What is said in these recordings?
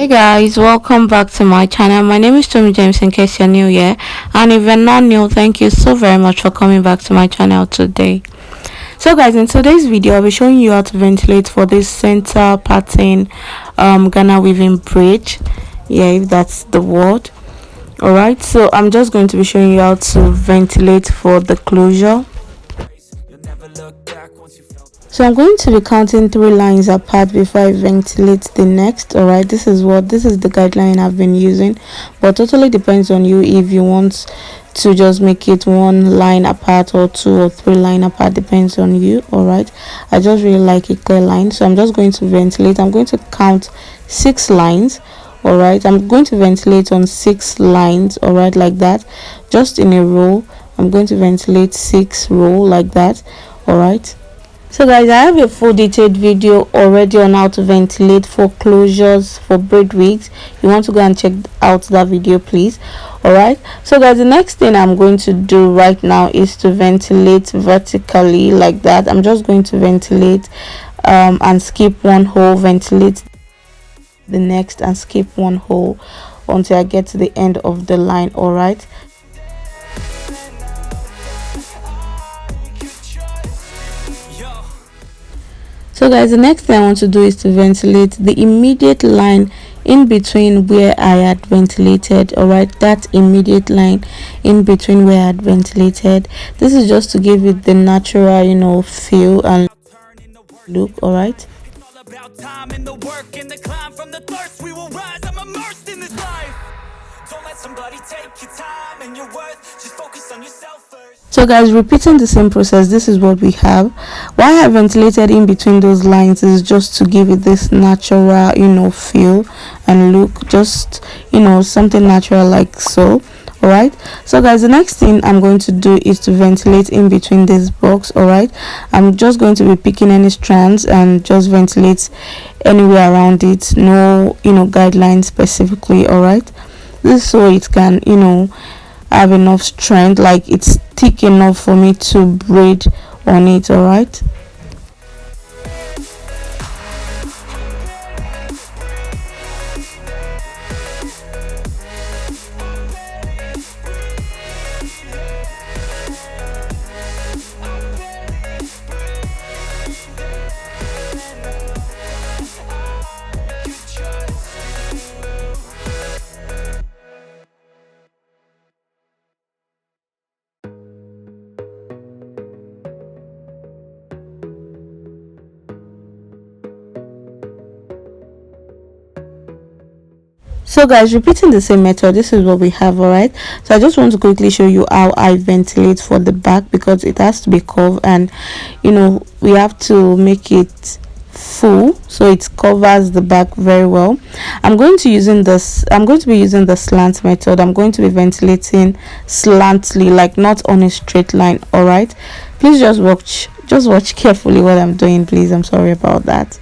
Hey guys, welcome back to my channel. My name is Tommy James, in case you're new here, and if you're not new, thank you so very much for coming back to my channel today. So guys, in today's video I'll be showing you how to ventilate for this center pattern Ghana weaving braid, if that's the word. Alright, so I'm just going to be showing you how to ventilate for the closure. So I'm going to be counting 3 lines apart before I ventilate the next. Alright, this is the guideline I've been using, but totally depends on you if you want to just make it 1 line apart or 2 or 3 line apart, depends on you. Alright, I just really like a clear line, so I'm just going to ventilate. I'm going to count 6 lines. Alright, I'm going to ventilate on 6 lines. Alright, like that, just in a row. I'm going to ventilate 6 row like that. Alright, so guys, I have a full detailed video already on how to ventilate for closures for braid wigs. You want to go and check out that video, please. Alright, so guys, the next thing I'm going to do right now is to ventilate vertically like that. I'm just going to ventilate and skip 1 hole, ventilate the next and skip 1 hole until I get to the end of the line. Alright, so guys, the next thing I want to do is to ventilate the immediate line in between where I had ventilated. Alright, that immediate line in between where I had ventilated. This is just to give it the natural feel and look. Alright, time and the work and the climb from the thirst we will rise. I'm immersed in this life. Don't let somebody take your time and your worth. Just focus on yourself first. So guys, repeating the same process, this is what we have. Why I ventilated in between those lines is just to give it this natural feel and look, just something natural like so. Alright, so guys, the next thing I'm going to do is to ventilate in between this box. Alright, I'm just going to be picking any strands and just ventilate anywhere around it. No guidelines specifically. Alright, this is so it can have enough strength, like it's thick enough for me to braid on it. Alright, so guys, repeating the same method, this is what we have. Alright, so I just want to quickly show you how I ventilate for the back, because it has to be curved and we have to make it full so it covers the back very well. I'm going to be using the slant method. I'm going to be ventilating slantly, like not on a straight line. Alright, please just watch carefully what I'm doing, please. I'm sorry about that.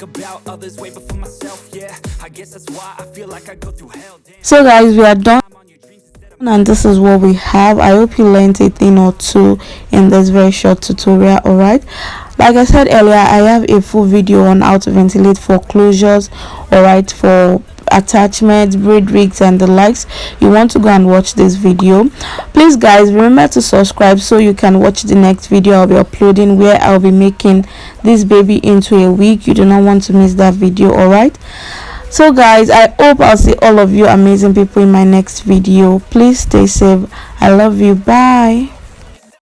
About others way before myself, I guess that's why I feel like I go through hell. So guys, we are done and this is what we have. I hope you learned a thing or two in this very short tutorial. Alright, like I said earlier, I have a full video on how to ventilate for closures, alright, for attachments, braid wigs and the likes. You want to go and watch this video. Please guys, remember to subscribe so you can watch the next video I'll be uploading, where I'll be making this baby into a wig. You do not want to miss that video. Alright, So guys, I hope I'll see all of you amazing people in my next video. Please stay safe. I love you. Bye.